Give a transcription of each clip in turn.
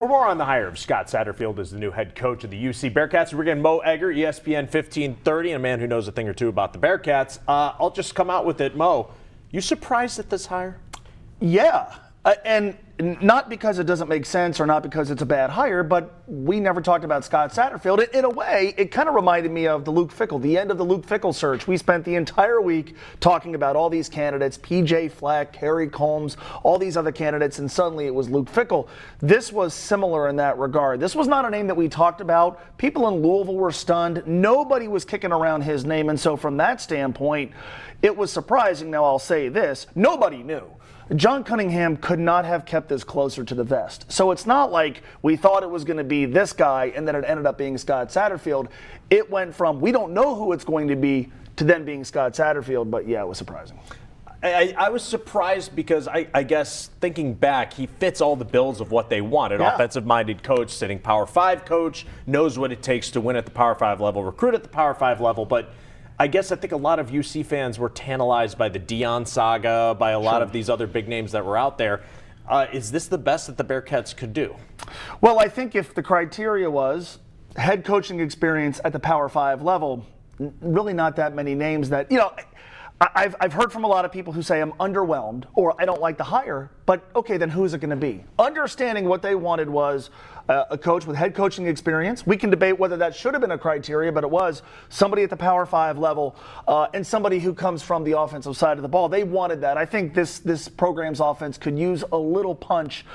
For more on the hire of Scott Satterfield as the new head coach of the UC Bearcats, we're getting Mo Egger, ESPN 1530, and a man who knows a thing or two about the Bearcats. I'll just come out with it. Mo, you surprised at this hire? Yeah, and not because it doesn't make sense or not because it's a bad hire, but we never talked about Scott Satterfield. In a way, it kind of reminded me of the Luke Fickell, the end of the Luke Fickell search. We spent the entire week talking about all these candidates, P.J. Fleck, Kerry Combs, all these other candidates, and suddenly it was Luke Fickell. This was similar in that regard. This was not a name that we talked about. People in Louisville were stunned. Nobody was kicking around his name, and so from that standpoint, it was surprising. Now I'll say this, nobody knew. John Cunningham could not have kept this closer to the vest. So it's not like we thought it was going to be this guy and then it ended up being Scott Satterfield. It went from we don't know who it's going to be to then being Scott Satterfield, but yeah, it was surprising. I was surprised because I guess thinking back, he fits all the bills of what they want. An offensive-minded coach, sitting Power 5 coach, knows what it takes to win at the Power 5 level, recruit at the Power 5 level, but I guess I think a lot of UC fans were tantalized by the Dion saga, by a lot of these other big names that were out there. Is this the best that the Bearcats could do? Well, I think if the criteria was head coaching experience at the Power 5 level, really not that many names that, I've heard from a lot of people who say I'm underwhelmed or I don't like the hire, but okay, then who is it going to be? Understanding what they wanted was a coach with head coaching experience. We can debate whether that should have been a criteria, but it was somebody at the Power 5 level and somebody who comes from the offensive side of the ball. They wanted that. I think this program's offense could use a little punch.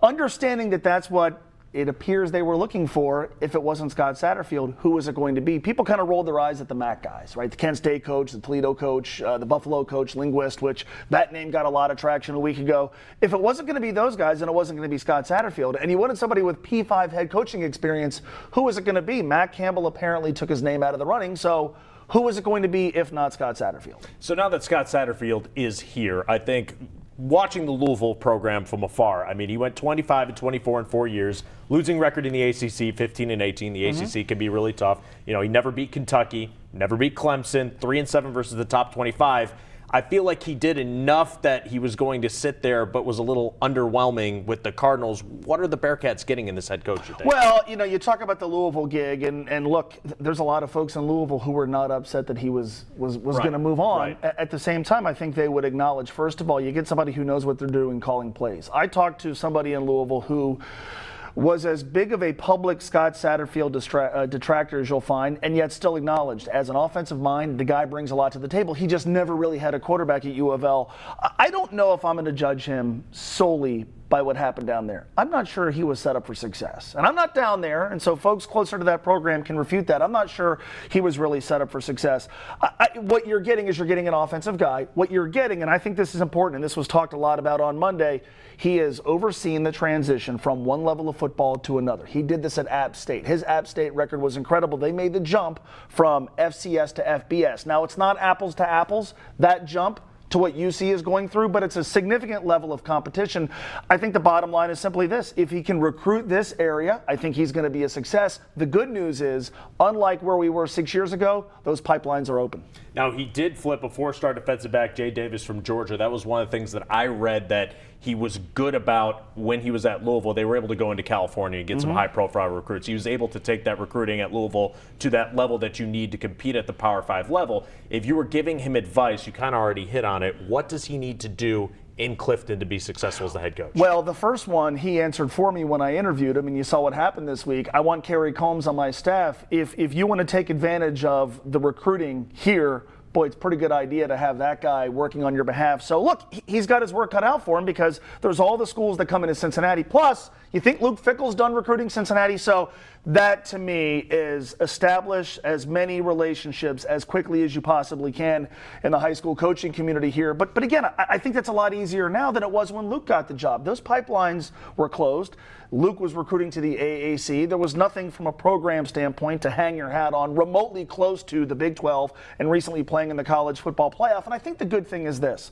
Understanding that that's what it appears they were looking for. If it wasn't Scott Satterfield, who was it going to be? People kind of rolled their eyes at the MAC guys, right? The Kent State coach, the Toledo coach, the Buffalo coach, linguist, which that name got a lot of traction a week ago. If it wasn't going to be those guys, then it wasn't going to be Scott Satterfield. And you wanted somebody with P5 head coaching experience. Who was it going to be? Matt Campbell apparently took his name out of the running. So who was it going to be if not Scott Satterfield? So now that Scott Satterfield is here, I think watching the Louisville program from afar, I mean, he went 25-24 in 4 years, losing record in the ACC, 15-18. The ACC can be really tough. He never beat Kentucky, never beat Clemson, 3-7 versus the top 25. I feel like he did enough that he was going to sit there, but was a little underwhelming with the Cardinals. What are the Bearcats getting in this head coach, you think? Well, you talk about the Louisville gig, and look, there's a lot of folks in Louisville who were not upset that he was going to move on. Right. At the same time, I think they would acknowledge, first of all, you get somebody who knows what they're doing calling plays. I talked to somebody in Louisville who was as big of a public Scott Satterfield detractor as you'll find, and yet still acknowledged as an offensive mind, the guy brings a lot to the table. He just never really had a quarterback at U of L. I don't know if I'm going to judge him solely by what happened down there. I'm not sure he was set up for success. And I'm not down there, and so folks closer to that program can refute that. I'm not sure he was really set up for success. What you're getting is you're getting an offensive guy. What you're getting, and I think this is important, and this was talked a lot about on Monday, he has overseen the transition from one level of football to another. He did this at App State. His App State record was incredible. They made the jump from FCS to FBS. Now, it's not apples to apples, that jump to what UC is going through, but it's a significant level of competition. I think the bottom line is simply this. If he can recruit this area, I think he's going to be a success. The good news is, unlike where we were 6 years ago, those pipelines are open. Now, he did flip a four-star defensive back, Jay Davis from Georgia. That was one of the things that I read that he was good about when he was at Louisville. They were able to go into California and get some high-profile recruits. He was able to take that recruiting at Louisville to that level that you need to compete at the Power 5 level. If you were giving him advice, you kind of already hit on it. What does he need to do in Clifton to be successful as the head coach? Well, the first one he answered for me when I interviewed him, and you saw what happened this week. I want Kerry Combs on my staff. If you want to take advantage of the recruiting here, boy, it's a pretty good idea to have that guy working on your behalf. So look, he's got his work cut out for him because there's all the schools that come into Cincinnati. Plus, you think Luke Fickell's done recruiting Cincinnati? So that, to me, is establish as many relationships as quickly as you possibly can in the high school coaching community here. But again, I think that's a lot easier now than it was when Luke got the job. Those pipelines were closed. Luke was recruiting to the AAC. There was nothing from a program standpoint to hang your hat on remotely close to the Big 12 and recently playing in the college football playoff. And I think the good thing is this.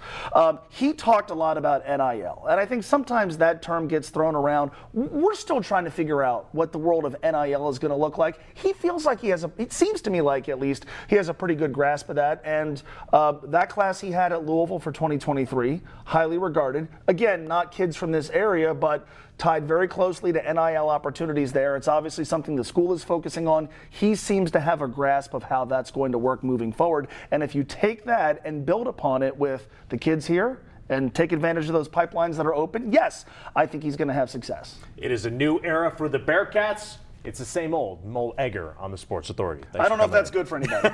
He talked a lot about NIL. And I think sometimes that term gets thrown around. We're still trying to figure out what the world of NIL is going to look like. He feels like it seems to me like at least, he has a pretty good grasp of that. And that class he had at Louisville for 2023, highly regarded. Again, not kids from this area, but tied very closely to NIL opportunities there. It's obviously something the school is focusing on. He seems to have a grasp of how that's going to work moving forward. And if you take that and build upon it with the kids here and take advantage of those pipelines that are open, yes, I think he's going to have success. It is a new era for the Bearcats. It's the same old Mo Egger on the Sports Authority. I don't know if that's good for anybody.